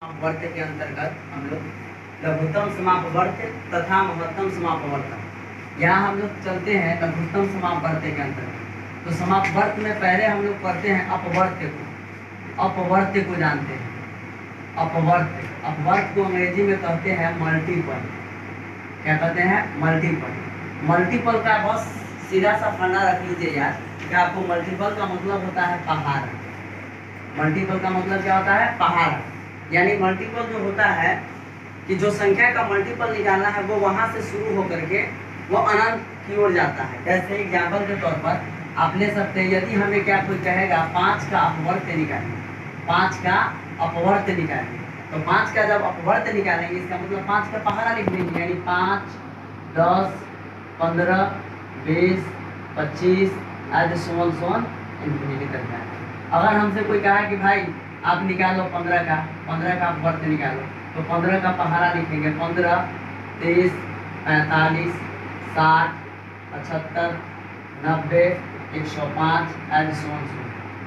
वर्त के अंतर्गत हम लोग लघुत्तम समापवर्त तथा महत्तम समापवर्त यहाँ हम लोग चलते हैं लघुत्तम समापवर्त के अंतर्गत। तो समापवर्त में पहले हम लोग पढ़ते हैं अपवर्त को जानते हैं। अपवर्त को अंग्रेजी में कहते हैं मल्टीपल। क्या कहते हैं? मल्टीपल का बस सीधा सा फंडा रख लीजिए यार कि आपको मल्टीपल का मतलब होता है पहाड़। मल्टीपल का मतलब क्या होता है? पहाड़। यानी मल्टीपल जो होता है कि जो संख्या का मल्टीपल निकालना है वो वहाँ से शुरू होकर के वो अनंत की ओर जाता है। जैसे एग्जाम्पल के तौर पर आप ले सकते हैं, यदि हमें क्या कोई कहेगा 5 का अपवर्त निकालें, 5 का अपवर्त निकालें, तो 5 का जब अपवर्त निकालेंगे इसका मतलब 5 का पहाड़ा लिख देंगे। यानी 5, 10, 15, 20, 25 आज सोन इन्फिनिटी तक जाए। अगर हमसे कोई कहा कि भाई आप निकालो 15 का अपवर्त निकालो, तो 15 का पहाड़ा लिखेंगे 15, 30, 45, 60, 75, 90, 105 एंड सो ऑन।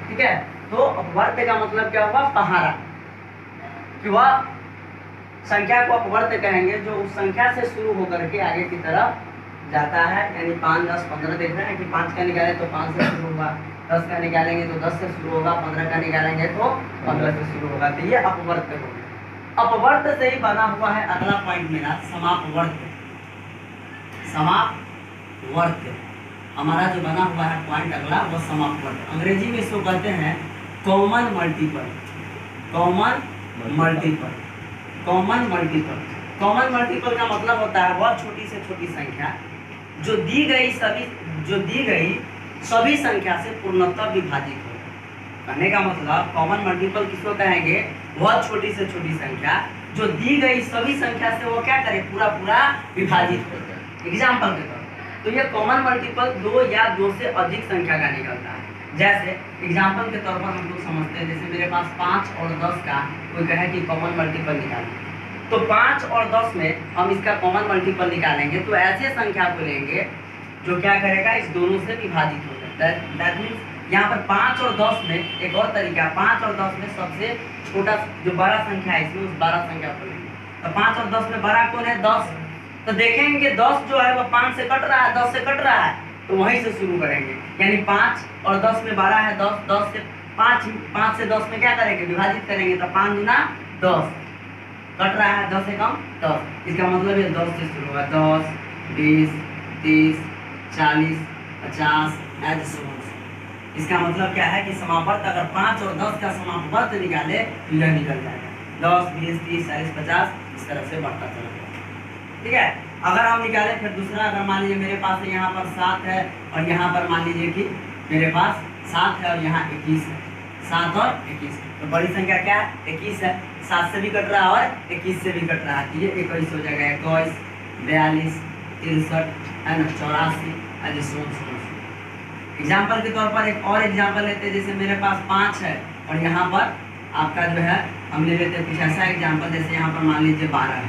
ठीक है। तो अपवर्त का मतलब क्या हुआ? पहाड़ा। कि वह संख्या को अपवर्त कहेंगे जो उस संख्या से शुरू होकर के आगे की तरफ जाता है। यानी 5, 10, 15 देख रहे हैं कि 5 का निकाले तो 5 से शुरू होगा, 10 का निकालेंगे तो 10 से शुरू होगा, 15 का निकालेंगे तो 15 से शुरू होगा। तो ये अपवर्त हो गया। अपवर्त से ही बना हुआ है अगला पॉइंट मेरा समापवर्त। हमारा जो बना हुआ है पॉइंट अगला वो समापवर्त। अंग्रेजी में इसको कहते हैं कॉमन मल्टीपल। कॉमन मल्टीपल का मतलब होता है वह छोटी से छोटी संख्या जो दी गई सभी संख्या से पूर्णतः विभाजित हो। कहने का मतलब कॉमन मल्टीपल किसको कहेंगे? वह छोटी से छोटी संख्या जो दी गई सभी संख्या से वो क्या करे? पूरा विभाजित हो जाए। एग्जाम्पल के तौर पर तो ये कॉमन मल्टीपल 2 या 2 से अधिक संख्या का निकलता है। जैसे एग्जाम्पल के तौर पर हम लोग समझते हैं, जैसे मेरे पास 5 और 10 का कोई कहे कि कॉमन मल्टीपल निकालें, तो 5 और 10 में हम इसका कॉमन मल्टीपल निकालेंगे तो ऐसे संख्या को लेंगे जो क्या करेगा? इस दोनों से विभाजित हो जाता है। दैट मीन्स यहाँ पर 5 और 10 में एक और तरीका, 5 और 10 में सबसे छोटा जो बड़ा संख्या है इसमें उस बड़ा संख्या को लेंगे। तो 5 और 10 में बड़ा कौन है? 10। तो देखेंगे कि 10 जो है वो 5 से कट रहा है, 10 से कट रहा है, तो वहीं से शुरू करेंगे। यानी 5 और 10 में 12 है, 10 से 5 से 10 में क्या करेंगे? विभाजित करेंगे। तो 5 गुना 10 कट रहा है, 10 से कम 10। इसका मतलब ये 10 से शुरू होगा। 10, 20, 30, 40, 50 एंड सो ऑन। इसका मतलब क्या है कि समापवर्त अगर 5 और 10 का समापवर्त निकाले तो यह निकल जाएगा 10, 20, 30, 40, 50 इस तरह से बढ़ता चला जाएगा। ठीक है। अगर हम निकालें फिर दूसरा, अगर मान लीजिए मेरे पास यहाँ पर 7 है और यहाँ पर मान लीजिए कि मेरे पास 7 है और यहाँ 21 है। 7 और 21 तो बड़ी संख्या क्या है? 21 है। 7 से भी कट रहा है और 21 से भी कट रहा है। ये 21 हो जाएगा। 21, 42, 63 and 84 and so on. Example के तौर पर एक और एग्जाम्पल लेते हैं, जैसे मेरे पास 5 है और यहाँ पर आपका जो है हम ले लेते हैं कुछ ऐसा एग्जाम्पल, जैसे यहाँ पर मान लीजिए 12 है,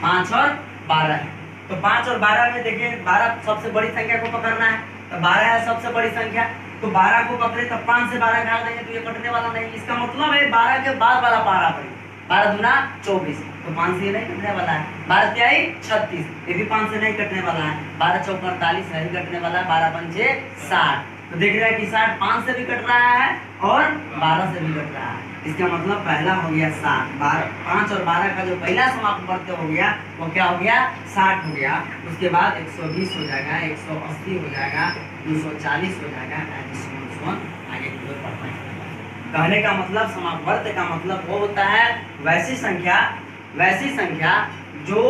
5 और 12 है। तो 5 और 12 में देखिए 12 सबसे बड़ी संख्या को पकड़ना है, तो 12 है सबसे बड़ी संख्या, तो 12 को पकड़े तो 5 से 12 घटा देंगे तो ये कटने वाला नहीं। इसका मतलब है 12 के बाद वाला पहाड़ा पड़े, 12 दूना 24, तो 5 से ये नहीं कटने वाला है। 12 तिहाई 36, ये भी 5 से नहीं कटने वाला है। 12 चौक 48 नहीं कटने वाला है। 12 पंचे 60, तो देख रहे हैं कि 60 5 से भी कट रहा है और 12 से भी कट रहा है। इसका मतलब पहला हो गया 60। 5 और 12 का जो पहला समापवर्त हो गया वो क्या हो गया? 60 हो गया। उसके बाद 120 हो जाएगा, 180 हो जाएगा, 240 हो जाएगा, आगे की ओर बढ़ता है। कहने का मतलब समापवर्त का मतलब वो होता है वैसी संख्या जो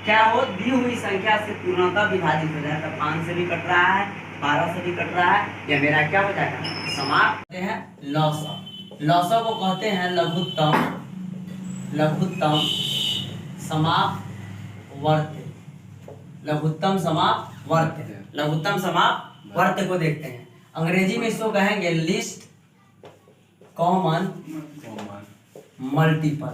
क्या हो? दी हुई संख्या से पूर्णतः विभाजित हो जाए। तो 5 से भी कट रहा है, 12 से भी कट रहा है, यह मेरा क्या हो जाएगा? समाप्त है। लौसव को कहते हैं लघुत्तम समापवर्त। लघुत्तम समापवर्त को देखते हैं। अंग्रेजी में इसको कहेंगे लिस्ट कॉमन मल्टीपल।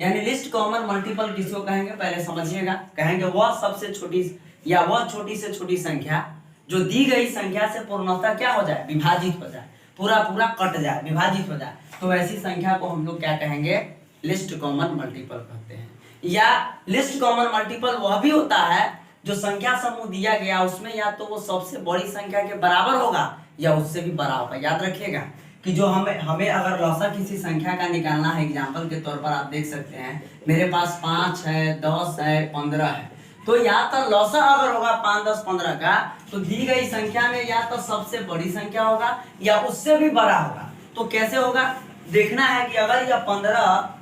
यानी लिस्ट कॉमन मल्टीपल किसको कहेंगे? पहले समझिएगा। कहेंगे वह सबसे छोटी या वह छोटी से छोटी संख्या जो दी गई संख्या से पूर्णतः क्या हो जाए? विभाजित हो जाए। पूरा पूरा कट जाए, विभाजित हो जाए, तो ऐसी संख्या को हम लोग क्या कहेंगे, लिस्ट कॉमन मल्टीपल कहते हैं। या लिस्ट कॉमन मल्टीपल वह भी होता है जो संख्या समूह दिया गया उसमें या तो वो सबसे बड़ी संख्या के बराबर होगा या उससे भी बड़ा होगा। याद रखिएगा कि जो हमें अगर लौसा किसी संख्या का निकालना है, एग्जाम्पल के तौर पर आप देख सकते हैं मेरे पास 5 है, 10 है, 15 है, तो या तो लौसा अगर होगा 5, 10, 15 का, तो दी गई संख्या में या तो सबसे बड़ी संख्या होगा या उससे भी बड़ा होगा। तो कैसे होगा देखना है कि अगर यह 15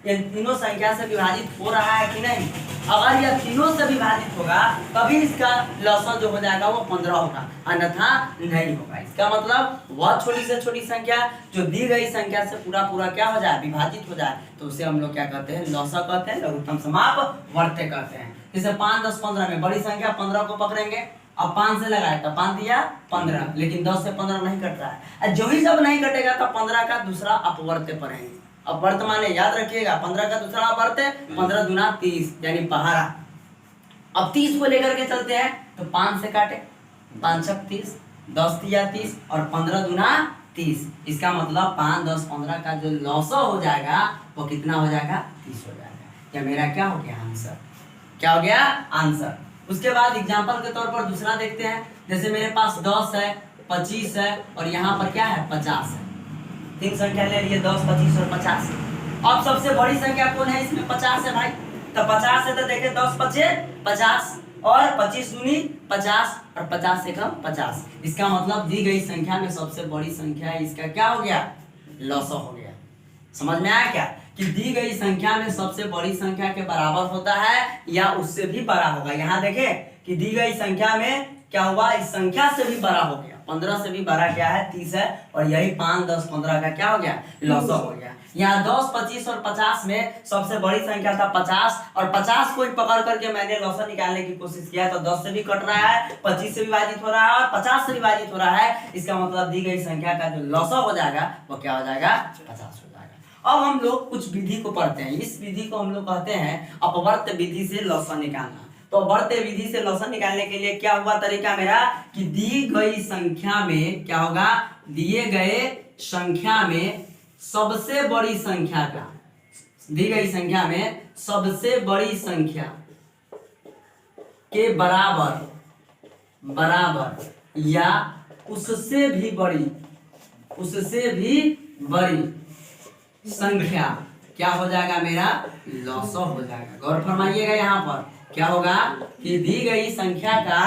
इन तीनों संख्या से विभाजित हो रहा है कि नहीं, अगर यह तीनों से विभाजित होगा तभी इसका लौसा जो हो जाएगा वो 15 होगा, अन्यथा नहीं होगा। इसका मतलब वह छोटी से छोटी संख्या जो दी गई संख्या से पूरा पूरा क्या हो जाए, विभाजित हो जाए, तो उसे हम लोग क्या कहते हैं, लौसा कहते हैं, लघुत्तम समापवर्त्य कहते हैं। जैसे 5, 10, 15 में बड़ी संख्या 15 को पकड़ेंगे, अब 5 से लगाए तो 5 दिया 15, लेकिन 10 से 15 नहीं कट रहा है, जो ही जब नहीं कटेगा तो 15 का दूसरा अपवर्त्य पढ़ेंगे। अब वर्तमान याद रखिएगा 15 का दूसरा अपवर्त्य 15 दूना 30 यानी पहाड़ा। अब 30 को लेकर के चलते हैं तो 5 से काटे, 5 छक 30, 10 तिया 30 और 15 दूना 30। इसका मतलब 5, 10, 15 का जो लौसा हो जाएगा वो कितना हो जाएगा, 30 हो जाएगा। या मेरा क्या हो गया आंसर, क्या हो गया आंसर। उसके बाद एग्जाम्पल के तौर पर दूसरा देखते हैं। जैसे मेरे पास 10 है, 25 है और यहाँ पर क्या है 50 है। तीन संख्या ले लिए 10, 25 और 50। अब सबसे बड़ी संख्या कौन है इसमें, 50 है भाई। तो 50 है तो देखे 10 पचे 50 और 25 दूनी 50 और 50 से कम 50। इसका मतलब दी गई संख्या में सबसे बड़ी संख्या है, इसका क्या हो गया, लौसा हो गया। समझ में आया क्या कि दी गई संख्या में सबसे बड़ी संख्या के बराबर होता है या उससे भी बड़ा होगा। यहाँ देखे कि दी गई संख्या में क्या हुआ, इस संख्या से भी बड़ा हो गया। 15 से भी बड़ा क्या है, 30 है, और यही 5, 10, 15 का क्या हो गया, लौसा हो गया। यहाँ 10, 25 और 50 में सबसे बड़ी संख्या था 50 और 50 को पकड़ करके मैंने लौसा निकालने की कोशिश किया तो 10 से भी कट रहा है, 25 से विभाजित हो रहा है और 50 से विभाजित हो रहा है। इसका मतलब दी गई संख्या का जो लौसा हो जाएगा वो क्या हो जाएगा, 50 हो जाएगा। अब हम लोग कुछ विधि को पढ़ते हैं। इस विधि को हम लोग कहते हैं अपवर्त्य विधि से लौसा निकालना। तो अपवर्त्य विधि से लौसा निकालने के लिए क्या हुआ तरीका मेरा कि दी गई संख्या में क्या होगा, दिए गए संख्या में सबसे बड़ी संख्या का, दी गई संख्या में सबसे बड़ी संख्या के बराबर या उससे भी बड़ी संख्या क्या हो जाएगा, मेरा लौसा हो जाएगा। गौर फरमाइएगा यहाँ पर क्या होगा कि दी गई संख्या का,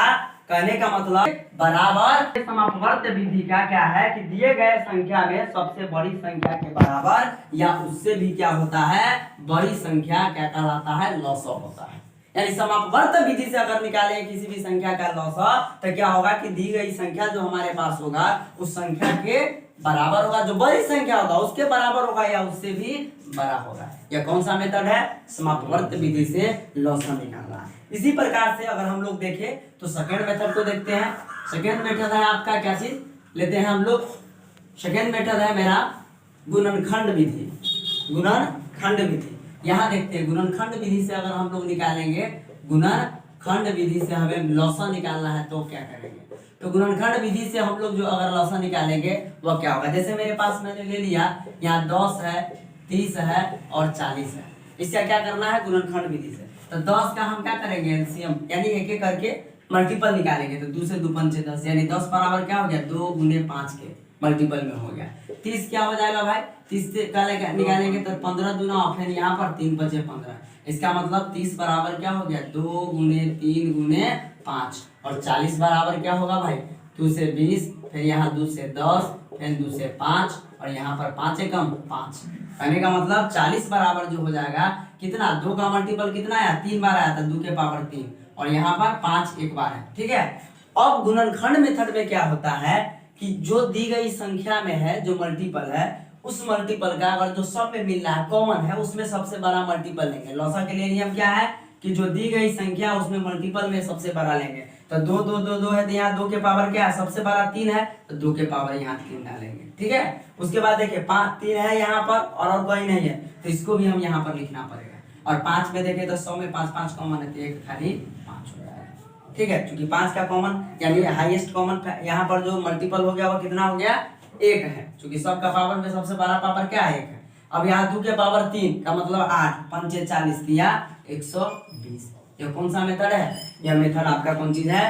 कहने का मतलब बराबर। समापवर्त्य विधि का क्या है कि दिए गए संख्या में सबसे बड़ी संख्या के बराबर या उससे भी क्या होता है, बड़ी संख्या क्या कहलाता है, लौसा होता है। यानी समापवर्त्य विधि से अगर निकालें किसी भी संख्या का लौसा तो क्या होगा कि दी गई संख्या जो हमारे पास होगा उस संख्या के बराबर होगा, जो बड़ी संख्या होगा उसके बराबर होगा या उससे भी बड़ा होगा। यह कौन सा मेथड है, समापवर्त्य विधि से लौसा निकालना। इसी प्रकार से अगर हम लोग देखें तो सेकंड मेथड को देखते हैं। सेकंड मेथड है आपका क्या चीज लेते हैं हम लोग, सेकंड मेथड है मेरा गुणनखंड विधि। गुणनखंड विधि यहाँ देखते हैं, गुणनखंड विधि से अगर हम लोग निकालेंगे, गुणनखंड विधि से हमें लौसा निकालना है तो क्या करेंगे, तो गुणनखंड विधि से हम लोग जो अगर लौसा निकालेंगे वह क्या होगा। जैसे मेरे पास मैंने ले लिया यहाँ 10 है, 30 है और 40 है, इसका क्या करना है गुणनखंड विधि से। तो 10 का हम क्या करेंगे एलसीएम यानी एक एक करके मल्टीपल निकालेंगे। तो 2 से 2 पंचे 10 यानी 10 बराबर क्या हो गया, 2 गुने 5 के मल्टीपल में हो गया। 30 क्या हो जाएगा भाई, 30 से निकालेंगे तो 15 दूना फिर यहाँ पर 3 बचे 15। इसका मतलब 30 बराबर क्या हो गया, 2 गुने 3 गुने 5 और 40 बराबर क्या होगा भाई, 2 से 20 फिर यहाँ 2 से 10 फिर 2 से 5 और यहाँ पर 5 एकम 5। कहने का मतलब 40 बराबर जो हो जाएगा कितना, 2 का मल्टीपल कितना आया, 3 बार आया था, 2 के पावर 3 और यहाँ पर 5 एक बार है। ठीक है। अब गुणनखंड मेथड में क्या होता है कि जो दी गई संख्या में है जो मल्टीपल है उस मल्टीपल का अगर जो सब में मिल रहा है कॉमन है उसमें सबसे बड़ा मल्टीपल लेंगे। लौसा के लिए नियम क्या है कि जो दी गई संख्या उसमें मल्टीपल में सबसे बड़ा लेंगे। तो 2 2 2 2 है तो यहाँ 2 के पावर क्या है, सबसे बड़ा 3 है तो 2 के पावर यहाँ 3 डालेंगे। ठीक है। उसके बाद देखिए 5 3 है यहाँ पर और कोई नहीं है तो इसको भी हम यहाँ पर लिखना पड़ेगा। और 5 में देखें तो 100 में 5 5 कॉमन है तो एक खाली 5 हो जाएगा। ठीक है, क्योंकि 5 का कॉमन यानी हाईएस्ट कॉमन यहाँ पर जो मल्टीपल हो गया वो कितना हो गया, 1 है, क्योंकि सबका पावर में सबसे बड़ा पावर क्या है 1 है। अब यहाँ 2 के पावर 3 का मतलब 8, 5 6 40 दिया 120। ये कौन सा मेथड है? यह मेथड आपका कौन चीज है?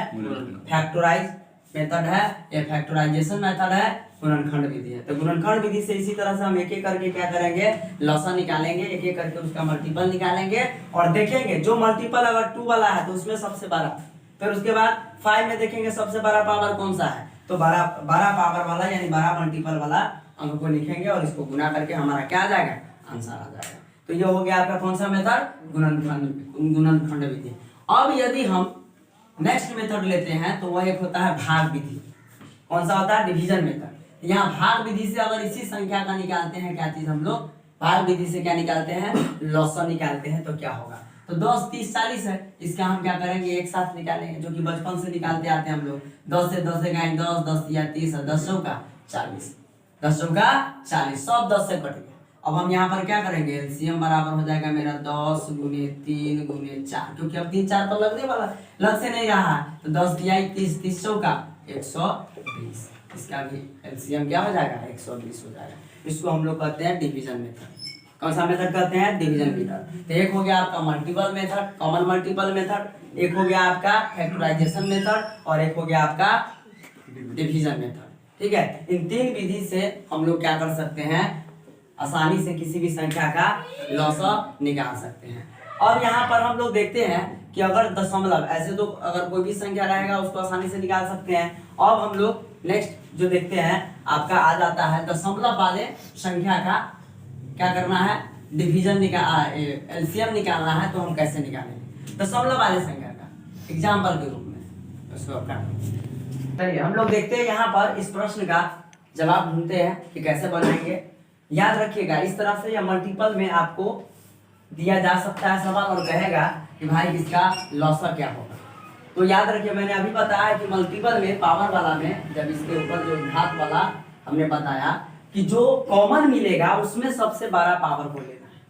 फैक्टराइज मेथड है, ये फैक्टराइजेशन मेथड है, गुणनखंड विधि है। तो गुणनखंड विधि से इसी तरह से हम एक एक करके क्या करेंगे, लॉसा निकालेंगे, एक एक करके उसका मल्टीपल निकालेंगे और देखेंगे जो मल्टीपल अगर 2 वाला है तो उसमें सबसे बड़ा, फिर उसके बाद 5 में देखेंगे सबसे बड़ा पावर कौन सा है, तो बड़ा पावर वाला यानी बड़ा मल्टीपल वाला अंक को लिखेंगे और इसको गुना करके हमारा क्या आ जाएगा, आंसर आ जाएगा। तो ये हो गया आपका कौन सा मेथड, गुणनखंड विधि। अब यदि हम नेक्स्ट मेथड लेते हैं तो वह एक होता है भाग विधि। कौन सा होता है, डिवीजन मेथड। यहाँ भाग विधि से अगर इसी संख्या का निकालते हैं क्या चीज हम लोग, भाग विधि से क्या निकालते हैं, लॉसा निकालते हैं, तो क्या होगा, तो 10 30 40 है, इसका हम क्या करेंगे एक साथ निकालेंगे, जो कि बचपन से निकालते आते हैं हम लोग। 10 से 10 गए 10, 10 या 30 है, 10 चौका 40, 10 चौका 40, सब 10 से कट गया। अब हम यहाँ पर क्या करेंगे, एलसीएम बराबर हो जाएगा मेरा 10 गुने 3 गुने 4, क्योंकि अब 3 4 तो लगने वाला, लग से नहीं रहा है, तो 10 दिया 30, 30 चौका 120, इसका भी एलसीएम क्या हो जाएगा, 120 हो जाएगा। इसको हम लोग कहते हैं डिवीजन मेथड। कौन सा मेथड कहते हैं, डिवीजन मेथड। तो एक हो गया आपका multiple method, common multiple method, एक हो गया आपका फैक्टराइजेशन मेथड और एक हो गया आपका डिवीजन मेथड। ठीक है, इन 3 विधि से हम लोग क्या कर सकते हैं, आसानी से किसी भी संख्या का लॉसा निकाल सकते हैं। अब यहाँ पर हम लोग देखते हैं कि अगर दशमलव, ऐसे तो अगर कोई भी संख्या रहेगा उसको आसानी से निकाल सकते हैं। अब हम लोग नेक्स्ट जो देखते हैं आपका आ जाता है दशमलव वाले संख्या का क्या करना है, डिवीजन एलसीएम निकालना है, तो हम कैसे निकालेंगे दशमलव वाले संख्या का एग्जाम्पल के रूप में उसको चलिए हम लोग देखते हैं यहाँ पर इस प्रश्न का जवाब ढूंढते हैं कि कैसे बनाएंगे। याद रखिएगा इस तरह से या मल्टीपल में आपको दिया जा सकता है सवाल और कहेगा कि भाई इसका लॉसा क्या होगा। तो याद रखिए मैंने अभी बताया कि मल्टीपल में पावर वाला में जब इसके ऊपर जो घात वाला हमने बताया कि जो कॉमन मिलेगा उसमें सबसे बड़ा पावर को लेना है,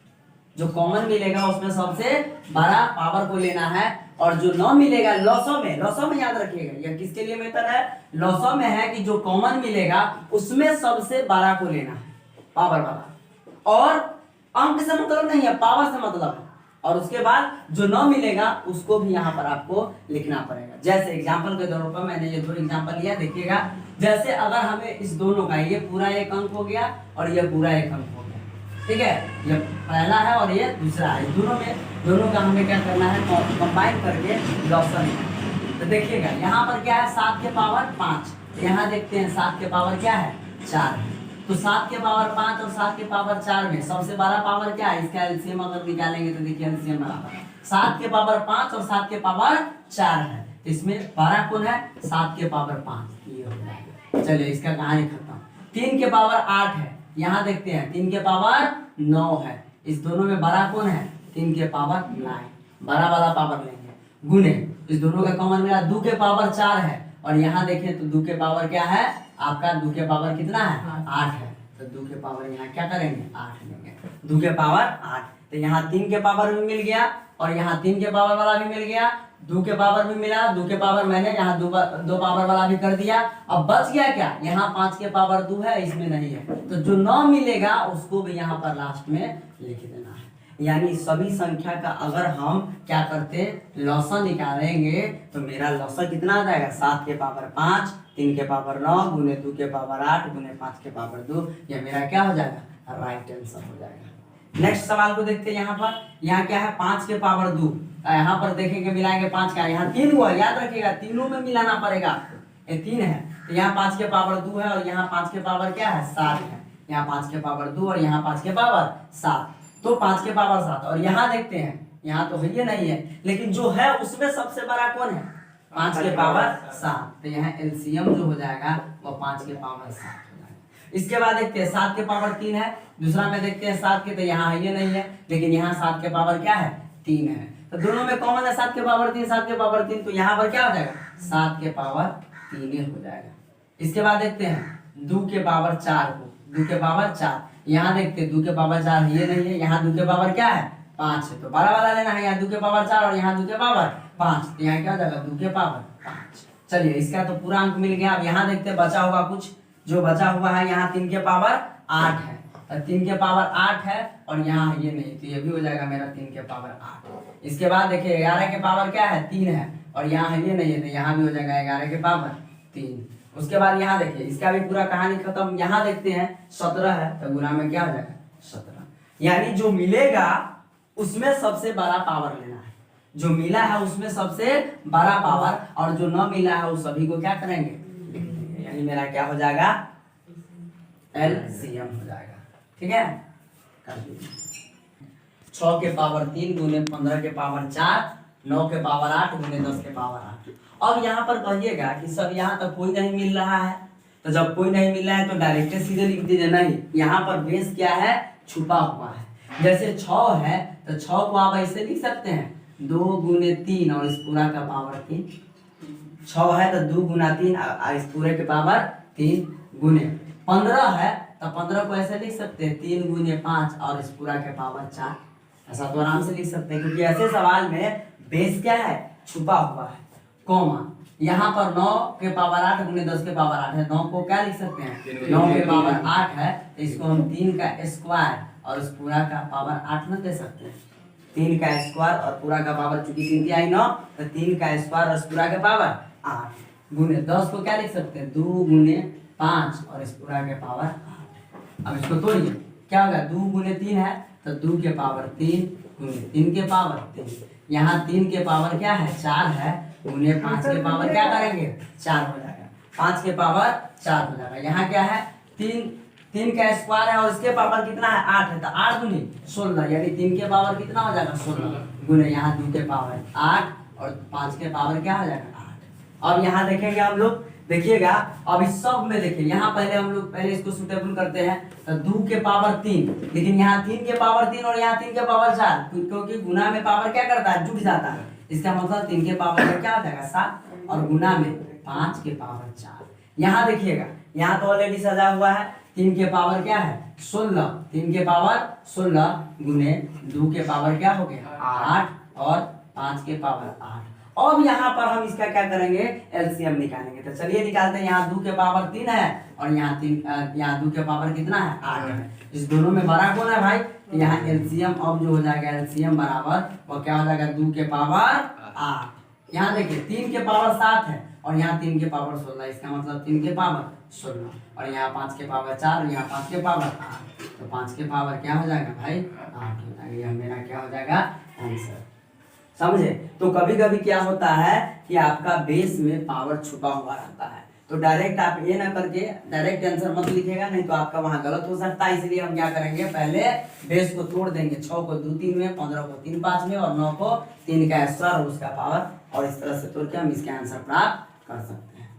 जो कॉमन मिलेगा उसमें सबसे बड़ा पावर को लेना है, और जो न मिलेगा लॉसो में याद रखिएगा यह किसके लिए मेथड है, लॉसो में है कि जो कॉमन मिलेगा उसमें सबसे बड़ा को लेना है, पावर वाला, और अंक से मतलब नहीं है, पावर से मतलब है, और उसके बाद जो न मिलेगा उसको भी यहाँ पर आपको लिखना पड़ेगा। जैसे एग्जांपल के तौर पर मैंने ये 2 एग्जांपल लिया, देखिएगा। जैसे अगर हमें इस दोनों का ये पूरा एक अंक हो गया और ये पूरा एक अंक हो गया, ठीक है, ये पहला है और ये दूसरा है, दोनों का हमें क्या करना है, कंबाइन करके लॉसा निकालना। तो देखिएगा यहाँ पर क्या है, 7 के पावर 5, यहाँ देखते हैं 7 के पावर क्या है, 4। तो 7 के पावर 5 और 7 के पावर 4 में सबसे बड़ा पावर क्या है, इसका एलसीएम अगर निकालेंगे तो देखिए एलसीएम बराबर 7 के पावर 5 और 7 के पावर 4 है, तो इसमें बड़ा कौन है, 7 के पावर 5, ये हो जाएगा। चलिए इसका कहानी खत्म। 3 के पावर 8 है, यहाँ देखते हैं 3 के पावर 9 है, इस दोनों में बड़ा कौन है, 3 के पावर 9, बड़ा वाला पावर लेंगे, गुने इस दोनों का कॉमन मिला 2 के पावर 4 है, और यहाँ देखें तो 2 के पावर क्या है आपका, 2 के पावर कितना है, 8 है, तो 2 के पावर यहाँ क्या करेंगे, 8 लेंगे, 2 के पावर 8। तो यहाँ 3 के पावर भी मिल गया और यहाँ 3 के पावर वाला भी मिल गया, 2 के पावर भी मिला, 2 के पावर मैंने यहाँ 2 पावर वाला भी कर दिया। अब बच गया क्या, यहाँ 5 के पावर 2 है, इसमें नहीं है, तो जो 9 मिलेगा उसको भी यहाँ पर लास्ट में लिख देना है। यानी सभी संख्या का अगर हम क्या करते लॉसा निकालेंगे तो मेरा लॉसा कितना आ जाएगा, 7 के पावर 5, 3 के पावर 9 गुने 2 के पावर 8 गुने 5 के पावर 2, यह मेरा क्या हो जाएगा, राइट आंसर हो जाएगा। नेक्स्ट सवाल को देखते हैं। यहाँ क्या है, 5 के पावर 2, यहाँ पर देखेंगे मिलाएंगे 5 का, यहाँ 3 हुआ, याद रखिएगा तीनों में मिलाना पड़ेगा आपको, ये 3 है, तो यहाँ 5 के पावर 2 है और यहाँ 5 के पावर क्या है, 7 है, यहाँ 5 के पावर 2 और यहाँ 5 के पावर 7, तो 5 के पावर 7। और यहाँ देखते हैं, यहाँ तो है नहीं है, लेकिन जो है उसमें सबसे बड़ा कौन है, 5 के पावर 7, तो यहाँ एलसीएम जो हो जाएगा वो 5 के पावर 7 हो जाएगा। इसके बाद देखते हैं 7 के पावर 3 है, दूसरा में देखते हैं 7 के, तो यहाँ है नहीं है, लेकिन यहाँ 7 के पावर क्या है, 3 है, तो दोनों में कॉमन है 7 के पावर 3, 7 के पावर 3, तो यहाँ पर क्या हो जाएगा, 7 के पावर 3 हो जाएगा। इसके बाद देखते हैं 2 के पावर 4 को, 2 के पावर 4, यहाँ देखते हैं 2 के पावर 4 ये नहीं है, यहाँ 2 के पावर क्या है, 5 है, तो बड़ा वाला लेना है, यहाँ 2 के पावर 4 और यहाँ 2 के पावर 5, तो यहाँ क्या हो जाएगा, 2 के पावर 5। चलिए इसका तो पूरा अंक मिल गया। अब यहाँ देखते हैं बचा होगा कुछ, जो बचा हुआ है यहाँ 3 के पावर 8 है, और 3 के पावर 8 है, और यहाँ ये नहीं, तो ये भी हो जाएगा मेरा 3 के पावर 8। इसके बाद देखिए 11 के पावर क्या है 3 है, और यहाँ ये नहीं है, तो यहाँ भी हो जाएगा 11 के पावर 3। उसके बाद यहाँ देखिए इसका भी पूरा कहानी खत्म। यहाँ देखते हैं 17 है, तो गुना में क्या हो जाएगा 17, यानी जो मिलेगा उसमें सबसे बड़ा पावर लेना है, जो मिला है उसमें सबसे बड़ा पावर, और जो न मिला है उस सभी को क्या करेंगे, यानी मेरा क्या हो जाएगा एलसीएम हो जाएगा। ठीक है, 6 के पावर 3 गुने 15 के पावर 4, 9 के पावर 8 गुने 10 के पावर 8। अब यहाँ पर कहिएगा कि सब यहाँ तक कोई नहीं मिल रहा है, तो जब कोई नहीं मिल रहा है तो डायरेक्ट सीधे लिख दीजिए, नहीं यहाँ पर बेस क्या है छुपा हुआ है। जैसे 6 है तो 6 को आप ऐसे लिख सकते हैं 2 गुने 3 और इस पूरा का पावर 3। 6 है तो 2 गुना 3 इस पूरे के पावर 3 गुने 15 है तो 15 को ऐसे लिख सकते हैं 3 गुने 5 और इस पूरा के पावर 4। ऐसा तो आराम से लिख सकते हैं, क्योंकि ऐसे सवाल में बेस क्या है छुपा हुआ है। कॉमा यहाँ पर 9 के पावर 8 गुने 10 के पावर 8 है, 9 को क्या लिख सकते हैं 9 के पावर 8 है, तो इसको हम 3 का स्क्वायर और उस पूरा का पावर 8 न दे सकते हैं। 3 का स्क्वायर और पूरा का पावर, चूंकि 3 आई 9, तो 3 का स्क्वायर और पूरा का पावर 8 गुने 10 को क्या लिख सकते हैं 2 गुने 5 और इस पूरा के पावर 8। अब इसको तोड़िए, क्या होगा 2 गुने 3 है तो 2 के पावर 3 गुने 3 के पावर 3, यहाँ 3 के पावर क्या है 4 है, गुने 5 के पावर क्या करेंगे 4 हो जाएगा, 5 के पावर 4 हो जाएगा। यहाँ क्या है 3 का स्क्वायर है और इसके पावर कितना है 8 है, तो 8 गुने 16, यानी 3 के पावर कितना हो जाएगा 16 गुने यहाँ 2 के पावर 8 और 5 के पावर क्या हो जाएगा 8। अब यहाँ देखेंगे हम लोग, देखिएगा अब इस सब में देखिए, यहाँ पहले हम लोग पहले इसको सुटेबल करते हैं, तो 2 के पावर 3, लेकिन यहाँ 3 के पावर 3 और यहाँ 3 के पावर 4, क्योंकि गुना में पावर क्या करता है जुट जाता है, इसका मतलब 3 के पावर में क्या हो जाएगा 7 और गुना में 5 के पावर 4। यहाँ देखिएगा यहाँ तो ऑलरेडी सजा हुआ है, 3 के पावर क्या है 16, 3 के पावर 16 गुने 2 के पावर क्या हो गया 8 और 5 के पावर 8। अब यहाँ पर हम इसका क्या करेंगे एलसीएम निकालेंगे, तो चलिए निकालते हैं। यहाँ 2 के पावर 3 है और यहाँ 2 के पावर कितना है 8 है, इस दोनों में बड़ा कौन है भाई, तो यहाँ एलसीएम अब जो हो जाएगा एलसीएम बराबर वो क्या हो जाएगा 2 के पावर 8। यहाँ देखिए 3 के पावर 7 है और यहाँ 3 के पावर 16, इसका मतलब 3 के पावर 16 और यहाँ 5 के पावर 4 और यहाँ 5 के पावर 8, तो 5 के पावर क्या हो जाएगा भाई 8 हो जाएगा। यह मेरा क्या हो जाएगा आंसर, समझे। तो कभी कभी क्या होता है कि आपका बेस में पावर छुपा हुआ रहता है, तो डायरेक्ट आप ये ना करके डायरेक्ट आंसर मत लिखिएगा, नहीं तो आपका वहां गलत हो सकता है। इसलिए हम क्या करेंगे पहले बेस को तोड़ देंगे, 6 को 2 3 में, 15 को 3 5 में और 9 को 3 का स्क्वायर और उसका पावर, और इस तरह से तोड़ के हम इसके आंसर प्राप्त कर सकते हैं।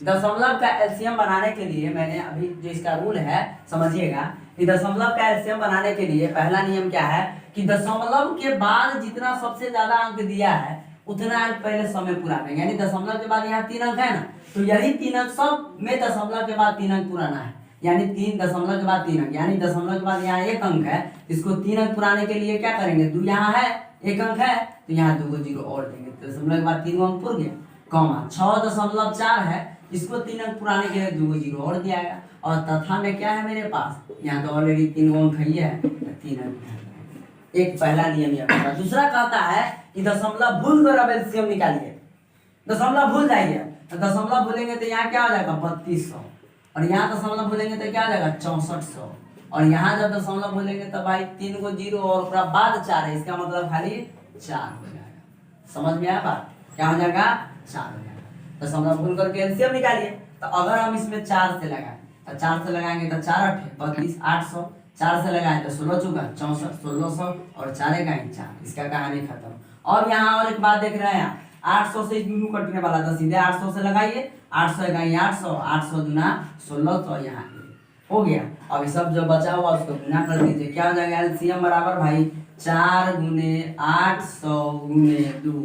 दशमलव का एलसीएम बनाने के लिए मैंने अभी जो इसका रूल है समझिएगा, कि दशमलव का एलसीएम बनाने के लिए पहला नियम क्या है कि दशमलव के बाद जितना सबसे ज्यादा अंक दिया है उतना अंक पहले समय पूरा करेंगे, यानी दशमलव के बाद यहाँ 3 अंक है ना, तो यही 3 अंक सब में दशमलव के बाद 3 अंक पुराना है, यानी 3 दशमलव के बाद 3 अंक, यानी दशमलव के बाद यहाँ 1 अंक है, इसको 3 अंक पुराने के लिए क्या करेंगे 2 यहाँ है 1 अंक है तो यहाँ 2 को 0 और देंगे, दशमलव के बाद 3 अंक पुर गया, कॉमा 6.4 है, इसको 3 अंक पुराने के लिए 2 को 0 और दिया गया, और तथा में क्या है मेरे पास यहाँ तो ऑलरेडी 3 अंक है, 3 अंक है। एक पहला नियम यह होगा। दूसरा कहता है कि दशमलव भूल कर अब एलसीएम निकालिए, दशमलव भूल जाइए, तो दशमलव भूलेंगे तो यहाँ क्या हो जाएगा 3200, और यहाँ दशमलव भूलेंगे तो क्या हो जाएगा 6400, और यहाँ जब दशमलव भूलेंगे तो भाई 3 को 0 और पूरा बाद 4 है, इसका मतलब खाली 4 हो जाएगा। समझ में आया बात, क्या हो जाएगा 4 हो जाएगा। दशमलव भूल करके एलसीएम निकालिए, तो अगर हम इसमें 4 से लगाए तो 4 से लगाएंगे तो 4 8 32 800, 4 से लगाए तो 16 चौका 64 1600 और 4 1 4, इसका कहानी खत्म। और यहाँ और एक बात देख रहे हैं, 800 से क्यों कटने वाला था, सीधे 800 से लगाइए, 800 1 800, 800 दूना 1600, यहाँ हो गया। अब ये सब जो बचा हुआ उसको गुना कर दीजिए, क्या हो जाएगा एलसीएम बराबर भाई 4 गुने 800 गुने 2,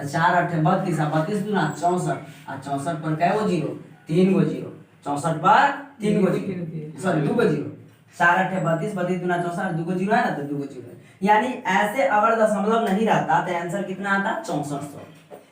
4 8 32, 32 दूना 64, और 64 पर क्या वो 0, 3 को 0, 64 पर 3 को 0, सॉरी 2 को 0, 4 8 32, 32 दूना 64, 2 को 0 है ना, तो 2 को 0 है। यानी ऐसे अगर दशमलव नहीं रहता तो आंसर कितना आता 6400।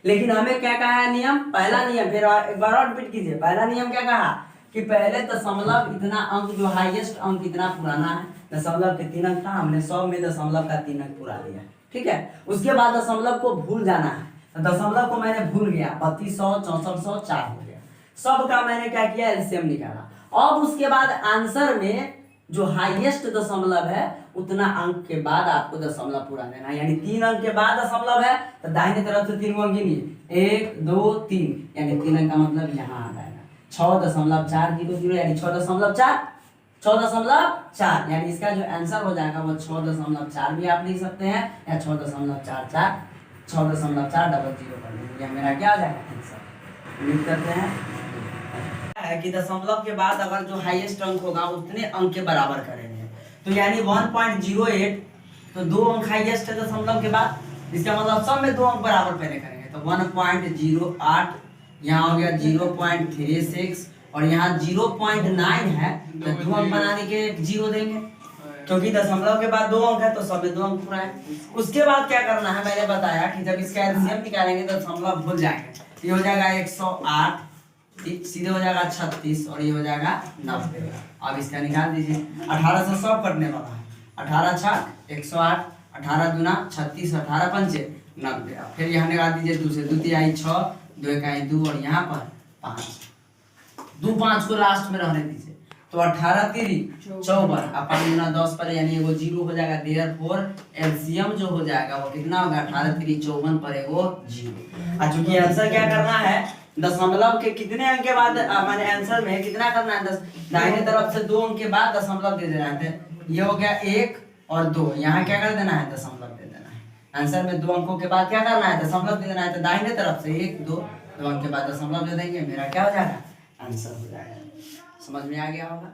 लेकिन हमें क्या कहा है नियम, पहला नियम, फिर एक बार और रिपीट कीजिए, पहला नियम क्या कहा कि पहले दशमलव इतना अंक जो हाईएस्ट अंक इतना पुराना है, दशमलव के 3 अंक था, हमने 100 में दशमलव का 3 अंक पुरा लिया, ठीक है। उसके बाद दशमलव को भूल जाना है, तो दशमलव को मैंने भूल गया, 3200 6400 4 हो गया, सब का मैंने क्या किया, एलसीएम निकाला। अब उसके बाद आंसर में जो हाईएस्ट दशमलव है उतना अंक के बाद आपको दशमलव पूरा देना है, यानी 3 अंक के बाद दशमलव है तो दाहिने तरफ से 3 अंक गिनिए, 1 2 3, यानी 3 अंक का मतलब यहाँ आ जाएगा 6.400, यानी 6.4, यानी इसका जो आंसर हो जाएगा वो 6.4 भी आप लिख सकते हैं, या 6.44, 6.400 कर लीजिए, मेरा क्या हो जाएगा आंसर। लिख करते हैं कि दशमलव के बाद अगर जो हाईएस्ट अंक होगा उतने अंक के बराबर करेंगे, तो यानी 1.08, तो 2 अंक हाईएस्ट है दशमलव के बाद, इसका मतलब सब में 2 अंक बराबर पहले करेंगे, तो 1.08, यहाँ हो गया 0.36 और यहाँ 0.9 है, तो 2 अंक बनाने के 0 देंगे, क्योंकि दशमलव के बाद 2 अंक है तो सब में 2 अंक पूरा है। उसके बाद क्या करना है, मैंने बताया कि जब इसका एलसीएम निकालेंगे तो दशमलव भूल जाएंगे, ये हो जाएगा 108, सीधे हो जाएगा 36 और ये हो जाएगा 90। अब इसका निकाल दीजिए, 18 से सब कटने वाला है, 18 छक 108, 18 दूना 36, 18 पंचे 90। फिर यहाँ निकाल दीजिए 2 से, 2 तिहाई 6, 2 इकाई 2 और यहाँ पर 5, 2 5 को लास्ट में रहने दीजिए, तो 18 3 54, अब 5 गुना 10 पर यानी एगो 0 हो जाएगा, देयरफॉर एलसीएम जो हो जाएगा वो कितना होगा, 18 3 54 पर एगो 0। चूंकि आंसर क्या करना है, दशमलव के कितने अंक के बाद माने आंसर में कितना करना है, दाहिने तरफ से 2 अंक के बाद दशमलव दे देना है, ये हो गया 1 और 2, यहाँ क्या कर देना है, दशमलव दे देना है। आंसर में 2 अंकों के बाद क्या करना है, दशमलव दे देना है, तो दाहिने तरफ से 1 2 अंक के बाद दशमलव दे देंगे, मेरा क्या हो जाएगा, आंसर हो जाएगा। समझ में आ गया होगा।